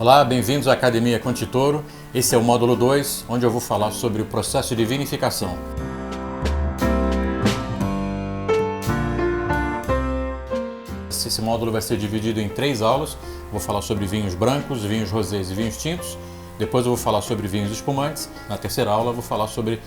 Olá, bem-vindos à Academia Contitoro. Esse é o módulo 2, onde eu vou falar sobre o processo de vinificação. Esse módulo vai ser dividido em 3 aulas. Vou falar sobre vinhos brancos, vinhos rosés e vinhos tintos. Depois eu vou falar sobre vinhos espumantes. Na terceira aula eu vou falar sobre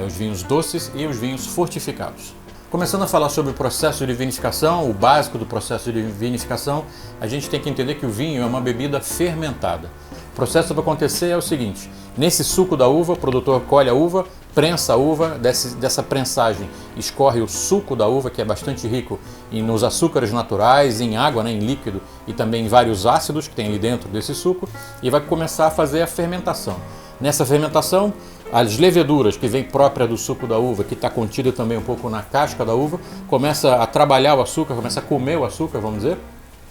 os vinhos doces e os vinhos fortificados. Começando a falar sobre o processo de vinificação, o básico do processo de vinificação, a gente tem que entender que o vinho é uma bebida fermentada. O processo para acontecer é o seguinte: nesse suco da uva, o produtor colhe a uva, prensa a uva, dessa prensagem escorre o suco da uva, que é bastante rico nos açúcares naturais, em água, em líquido e também em vários ácidos que tem ali dentro desse suco, e vai começar a fazer a fermentação. Nessa fermentação, as leveduras que vem própria do suco da uva, que está contida também um pouco na casca da uva, começa a trabalhar o açúcar, começa a comer o açúcar, vamos dizer,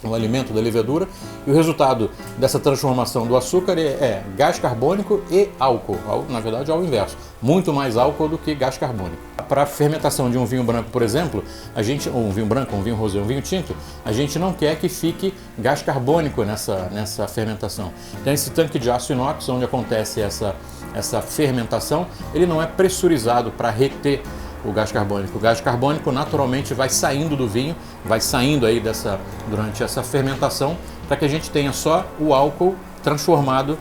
o alimento da levedura, e o resultado dessa transformação do açúcar é gás carbônico e álcool, na verdade ao inverso, muito mais álcool do que gás carbônico. Para a fermentação de um vinho branco, por exemplo, um vinho branco, um vinho rosé, um vinho tinto, a gente não quer que fique gás carbônico nessa fermentação. Então esse tanque de aço inox, onde acontece essa fermentação, ele não é pressurizado para reter o gás carbônico. O gás carbônico naturalmente vai saindo do vinho, vai saindo aí durante essa fermentação, para que a gente tenha só o álcool transformado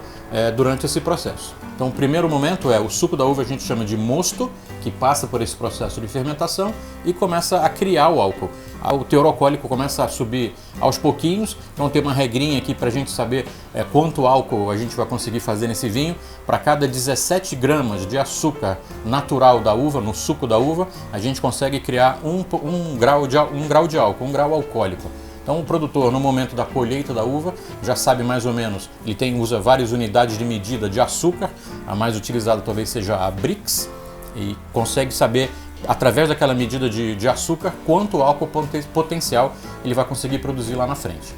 durante esse processo. Então o primeiro momento o suco da uva, a gente chama de mosto, que passa por esse processo de fermentação e começa a criar o álcool. O teor alcoólico começa a subir aos pouquinhos, então tem uma regrinha aqui para a gente saber quanto álcool a gente vai conseguir fazer nesse vinho. Para cada 17 gramas de açúcar natural da uva, no suco da uva, a gente consegue criar um grau de álcool, um grau alcoólico. Então o produtor, no momento da colheita da uva, já sabe mais ou menos, ele usa várias unidades de medida de açúcar, a mais utilizada talvez seja a Brix, e consegue saber, através daquela medida de açúcar, quanto álcool potencial ele vai conseguir produzir lá na frente.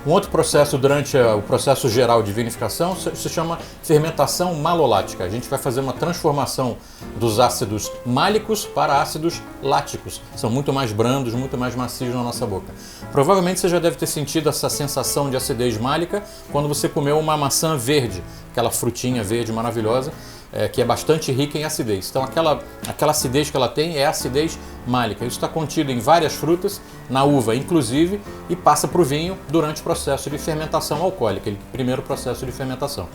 Um outro processo durante o processo geral de vinificação se chama fermentação malolática. A gente vai fazer uma transformação dos ácidos málicos para ácidos láticos. São muito mais brandos, muito mais macios na nossa boca. Provavelmente você já deve ter sentido essa sensação de acidez málica quando você comeu uma maçã verde, aquela frutinha verde maravilhosa, que é bastante rica em acidez. Então aquela acidez que ela tem é acidez málica. Isso está contido em várias frutas, na uva inclusive, e passa para o vinho durante o processo de fermentação alcoólica, aquele primeiro processo de fermentação.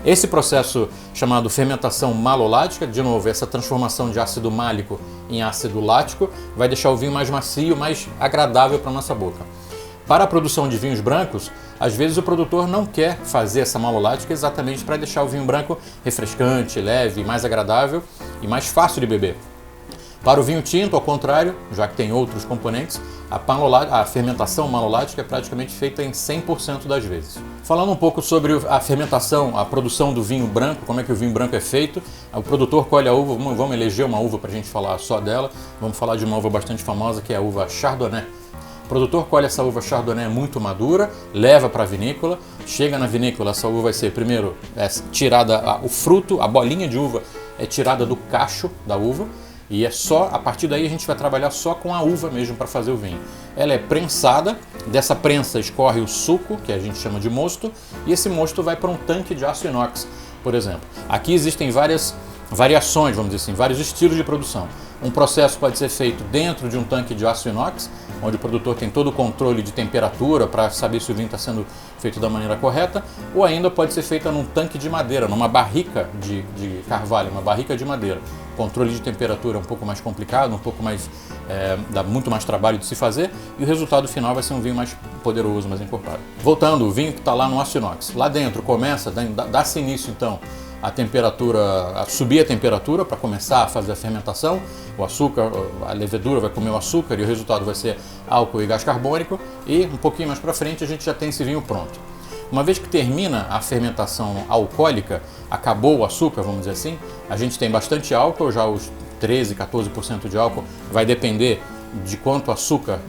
Esse processo chamado fermentação malolática, de novo, essa transformação de ácido málico em ácido lático, vai deixar o vinho mais macio, mais agradável para a nossa boca. Para a produção de vinhos brancos, às vezes o produtor não quer fazer essa malolática exatamente para deixar o vinho branco refrescante, leve, mais agradável e mais fácil de beber. Para o vinho tinto, ao contrário, já que tem outros componentes, a fermentação malolática é praticamente feita em 100% das vezes. Falando um pouco sobre a fermentação, a produção do vinho branco, como é que o vinho branco é feito, o produtor colhe a uva, vamos eleger uma uva para a gente falar só dela, vamos falar de uma uva bastante famosa que é a uva Chardonnay. O produtor colhe essa uva Chardonnay muito madura, leva para a vinícola, chega na vinícola, essa uva vai ser primeiro tirada o fruto, a bolinha de uva é tirada do cacho da uva, e a partir daí a gente vai trabalhar só com a uva mesmo para fazer o vinho. Ela é prensada, dessa prensa escorre o suco, que a gente chama de mosto, e esse mosto vai para um tanque de aço inox, por exemplo. Aqui existem várias variações, vamos dizer assim, vários estilos de produção. Um processo pode ser feito dentro de um tanque de aço inox, onde o produtor tem todo o controle de temperatura para saber se o vinho está sendo feito da maneira correta, ou ainda pode ser feita num tanque de madeira, numa barrica de carvalho, uma barrica de madeira. O controle de temperatura é um pouco mais complicado, dá muito mais trabalho de se fazer, e o resultado final vai ser um vinho mais poderoso, mais encorpado. Voltando, o vinho que está lá no aço inox, lá dentro dá-se início então a subir a temperatura para começar a fazer a fermentação. O açúcar, a levedura vai comer o açúcar e o resultado vai ser álcool e gás carbônico, e um pouquinho mais para frente a gente já tem esse vinho pronto. Uma vez que termina a fermentação alcoólica, acabou o açúcar, vamos dizer assim, a gente tem bastante álcool, já os 13, 14% de álcool, vai depender de quanto açúcar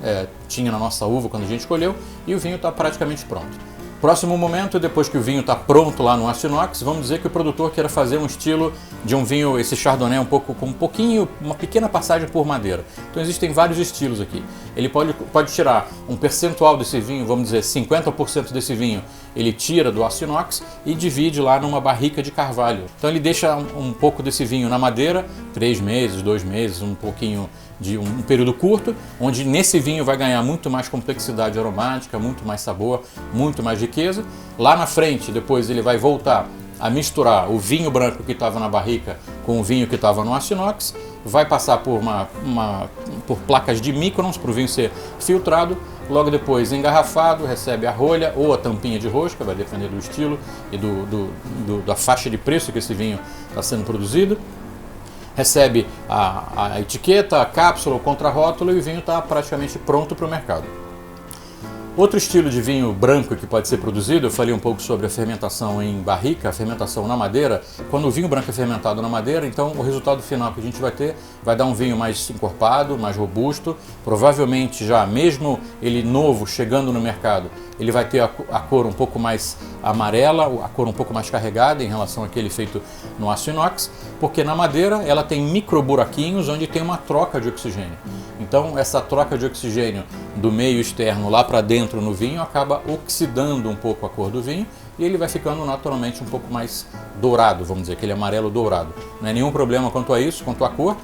tinha na nossa uva quando a gente escolheu, e o vinho está praticamente pronto. Próximo momento, depois que o vinho está pronto lá no aço inox, vamos dizer que o produtor queira fazer um estilo de um vinho, esse Chardonnay com um pouquinho, uma pequena passagem por madeira. Então existem vários estilos aqui. Ele pode tirar um percentual desse vinho, vamos dizer 50% desse vinho, ele tira do aço inox e divide lá numa barrica de carvalho. Então ele deixa um pouco desse vinho na madeira, 3 meses, 2 meses, um pouquinho de um período curto, onde nesse vinho vai ganhar muito mais complexidade aromática, muito mais sabor, muito mais riqueza. Lá na frente, depois ele vai voltar a misturar o vinho branco que estava na barrica com o vinho que estava no aço inox, vai passar por por placas de microns para o vinho ser filtrado, logo depois engarrafado, recebe a rolha ou a tampinha de rosca, vai depender do estilo e da faixa de preço que esse vinho está sendo produzido. Recebe a etiqueta, a cápsula, o contrarótulo e o vinho está praticamente pronto para o mercado. Outro estilo de vinho branco que pode ser produzido, eu falei um pouco sobre a fermentação em barrica, a fermentação na madeira. Quando o vinho branco é fermentado na madeira, então o resultado final que a gente vai ter vai dar um vinho mais encorpado, mais robusto, provavelmente já mesmo ele novo chegando no mercado, ele vai ter a cor um pouco mais amarela, a cor um pouco mais carregada em relação àquele feito no aço inox, porque na madeira ela tem micro buraquinhos onde tem uma troca de oxigênio. Então essa troca de oxigênio do meio externo lá para dentro no vinho acaba oxidando um pouco a cor do vinho e ele vai ficando naturalmente um pouco mais dourado, vamos dizer, aquele amarelo dourado. Não é nenhum problema quanto a isso, quanto à cor.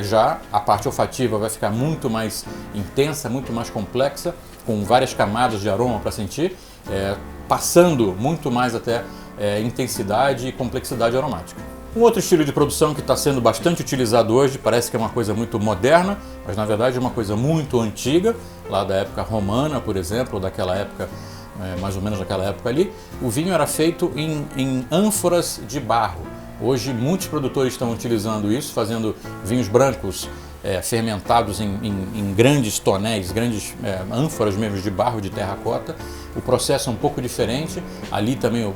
Já a parte olfativa vai ficar muito mais intensa, muito mais complexa, com várias camadas de aroma para sentir, passando muito mais até intensidade e complexidade aromática. Um outro estilo de produção que está sendo bastante utilizado hoje, parece que é uma coisa muito moderna, mas na verdade é uma coisa muito antiga, lá da época romana, por exemplo, daquela época, mais ou menos daquela época ali, o vinho era feito em ânforas de barro. Hoje muitos produtores estão utilizando isso, fazendo vinhos brancos fermentados em grandes tonéis, grandes ânforas mesmo de barro de terracota. O processo é um pouco diferente, ali também o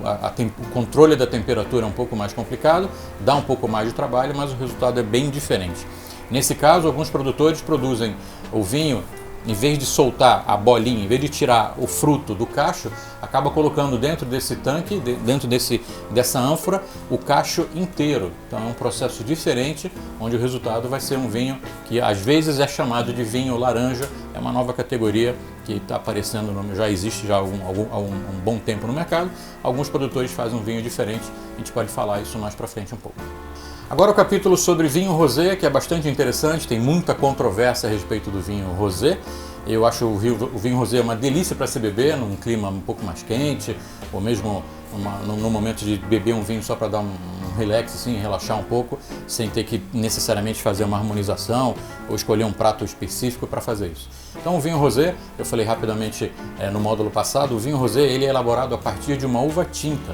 controle da temperatura é um pouco mais complicado, dá um pouco mais de trabalho, mas o resultado é bem diferente. Nesse caso, alguns produtores produzem o vinho, em vez de soltar a bolinha, em vez de tirar o fruto do cacho, acaba colocando dentro desse tanque, dentro dessa ânfora, o cacho inteiro. Então é um processo diferente, onde o resultado vai ser um vinho que às vezes é chamado de vinho laranja, é uma nova categoria que está aparecendo, já existe já há um bom tempo no mercado. Alguns produtores fazem um vinho diferente, a gente pode falar isso mais para frente um pouco. Agora o capítulo sobre vinho rosé, que é bastante interessante, tem muita controvérsia a respeito do vinho rosé. Eu acho o vinho rosé uma delícia para se beber, num clima um pouco mais quente, ou mesmo no momento de beber um vinho só para dar um relax, assim, relaxar um pouco, sem ter que necessariamente fazer uma harmonização ou escolher um prato específico para fazer isso. Então o vinho rosé, eu falei rapidamente no módulo passado, o vinho rosé ele é elaborado a partir de uma uva tinta.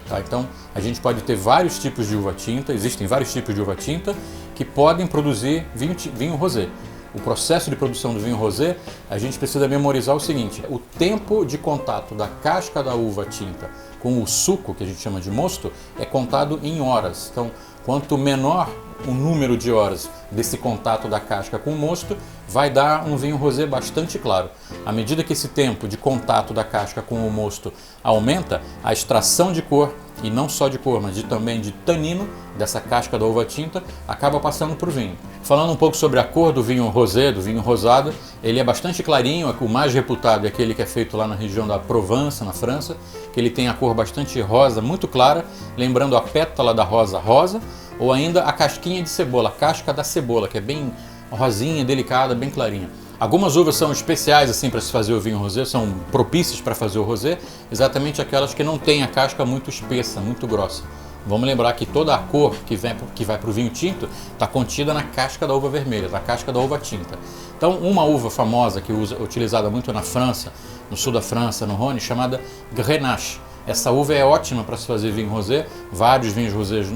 Tá? Então a gente pode ter vários tipos de uva tinta, existem vários tipos de uva tinta que podem produzir vinho rosé. O processo de produção do vinho rosé, a gente precisa memorizar o seguinte: o tempo de contato da casca da uva tinta com o suco, que a gente chama de mosto, é contado em horas. Então, quanto menor o número de horas desse contato da casca com o mosto, vai dar um vinho rosé bastante claro. À medida que esse tempo de contato da casca com o mosto aumenta, a extração de cor, e não só de cor, mas também de tanino dessa casca da uva tinta, acaba passando para o vinho. Falando um pouco sobre a cor do vinho rosé, do vinho rosado, ele é bastante clarinho, o mais reputado é aquele que é feito lá na região da Provence, na França, que ele tem a cor bastante rosa, muito clara, lembrando a pétala da rosa rosa, ou ainda a casquinha de cebola, a casca da cebola, que é bem rosinha, delicada, bem clarinha. Algumas uvas são especiais assim para se fazer o vinho rosé, são propícias para fazer o rosé, exatamente aquelas que não têm a casca muito espessa, muito grossa. Vamos lembrar que toda a cor que vai para o vinho tinto está contida na casca da uva vermelha, na casca da uva tinta. Então, uma uva famosa que utilizada muito na França, no sul da França, no Rhône, chamada Grenache. Essa uva é ótima para se fazer vinho rosé, vários vinhos rosés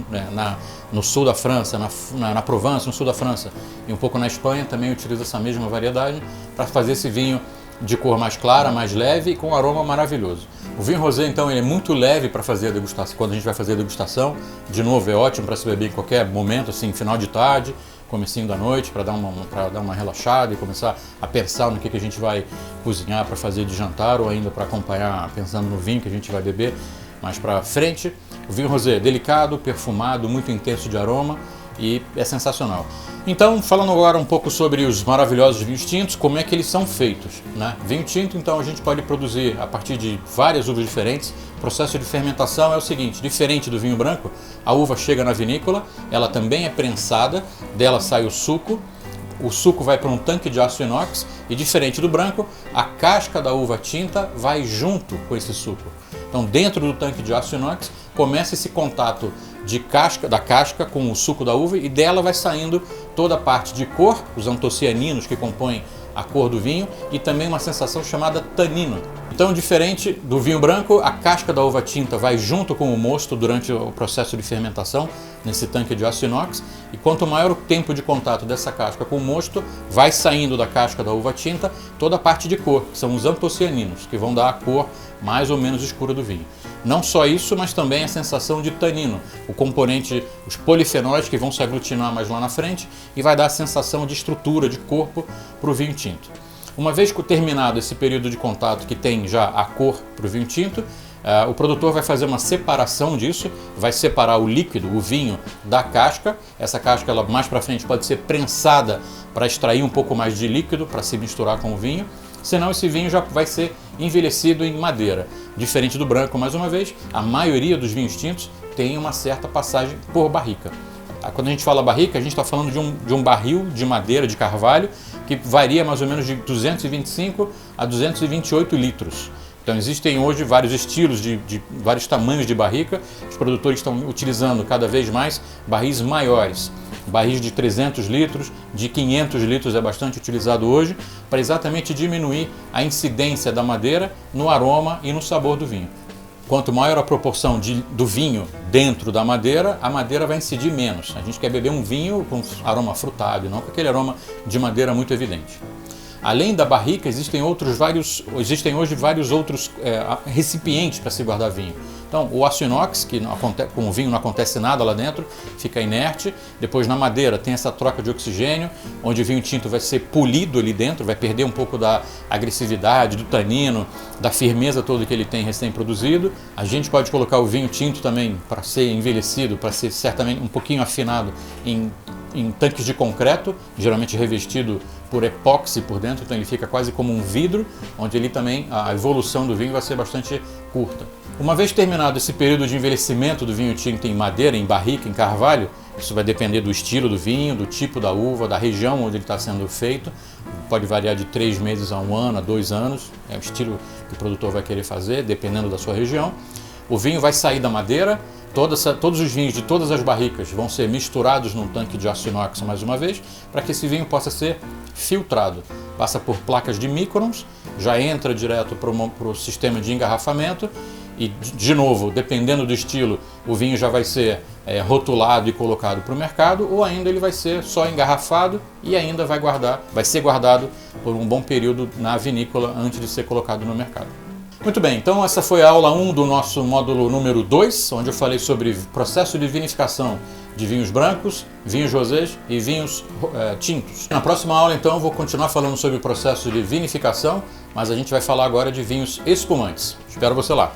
no sul da França, na Provence, no sul da França e um pouco na Espanha também utiliza essa mesma variedade para fazer esse vinho de cor mais clara, mais leve e com um aroma maravilhoso. O vinho rosé, então, ele é muito leve para fazer a degustação. Quando a gente vai fazer a degustação, de novo, é ótimo para se beber em qualquer momento, assim, final de tarde, comecinho da noite, para dar uma relaxada e começar a pensar no que a gente vai cozinhar para fazer de jantar ou ainda para acompanhar, pensando no vinho que a gente vai beber mais para frente. O vinho rosé delicado, perfumado, muito intenso de aroma e é sensacional. Então, falando agora um pouco sobre os maravilhosos vinhos tintos, como é que eles são feitos, né? Vinho tinto, então, a gente pode produzir a partir de várias uvas diferentes. O processo de fermentação é o seguinte: diferente do vinho branco, a uva chega na vinícola, ela também é prensada, dela sai o suco vai para um tanque de aço inox e, diferente do branco, a casca da uva tinta vai junto com esse suco. Então, dentro do tanque de aço inox, começa esse contato da casca com o suco da uva e dela vai saindo toda a parte de cor, os antocianinos que compõem a cor do vinho e também uma sensação chamada tanino. Então, diferente do vinho branco, a casca da uva tinta vai junto com o mosto durante o processo de fermentação nesse tanque de aço inox e quanto maior o tempo de contato dessa casca com o mosto, vai saindo da casca da uva tinta toda a parte de cor, que são os antocianinos, que vão dar a cor mais ou menos escura do vinho. Não só isso, mas também a sensação de tanino, o componente, os polifenóis que vão se aglutinar mais lá na frente e vai dar a sensação de estrutura, de corpo para o vinho tinto. Uma vez terminado esse período de contato que tem já a cor para o vinho tinto, o produtor vai fazer uma separação disso, vai separar o líquido, o vinho, da casca. Essa casca, ela mais para frente pode ser prensada para extrair um pouco mais de líquido para se misturar com o vinho. Senão esse vinho já vai ser envelhecido em madeira. Diferente do branco, mais uma vez, a maioria dos vinhos tintos tem uma certa passagem por barrica. Quando a gente fala barrica, a gente está falando de um barril de madeira, de carvalho, que varia mais ou menos de 225 a 228 litros. Então existem hoje vários estilos, de vários tamanhos de barrica. Os produtores estão utilizando cada vez mais barris maiores. Barris de 300 litros, de 500 litros é bastante utilizado hoje, para exatamente diminuir a incidência da madeira no aroma e no sabor do vinho. Quanto maior a proporção do vinho dentro da madeira, a madeira vai incidir menos. A gente quer beber um vinho com aroma frutado, não com aquele aroma de madeira muito evidente. Além da barrica, existem hoje vários outros recipientes para se guardar vinho. Então, o aço inox, que com o vinho não acontece nada lá dentro, fica inerte. Depois, na madeira, tem essa troca de oxigênio, onde o vinho tinto vai ser polido ali dentro, vai perder um pouco da agressividade, do tanino, da firmeza toda que ele tem recém-produzido. A gente pode colocar o vinho tinto também para ser envelhecido, para ser certamente um pouquinho afinado em tanques de concreto, geralmente revestido por epóxi por dentro, então ele fica quase como um vidro, onde ele também, a evolução do vinho vai ser bastante curta. Uma vez terminado esse período de envelhecimento do vinho tinto em madeira, em barrica, em carvalho, isso vai depender do estilo do vinho, do tipo da uva, da região onde ele está sendo feito, pode variar de 3 meses a 1 ano, a 2 anos, é o estilo que o produtor vai querer fazer, dependendo da sua região. O vinho vai sair da madeira, todos os vinhos de todas as barricas vão ser misturados num tanque de aço inox mais uma vez, para que esse vinho possa ser filtrado. Passa por placas de microns, já entra direto para o sistema de engarrafamento e, de novo, dependendo do estilo, o vinho já vai ser rotulado e colocado para o mercado, ou ainda ele vai ser só engarrafado e ainda vai ser guardado por um bom período na vinícola antes de ser colocado no mercado. Muito bem, então essa foi a aula 1 do nosso módulo número 2, onde eu falei sobre processo de vinificação de vinhos brancos, vinhos rosés e vinhos tintos. Na próxima aula, então, eu vou continuar falando sobre o processo de vinificação, mas a gente vai falar agora de vinhos espumantes. Espero você lá!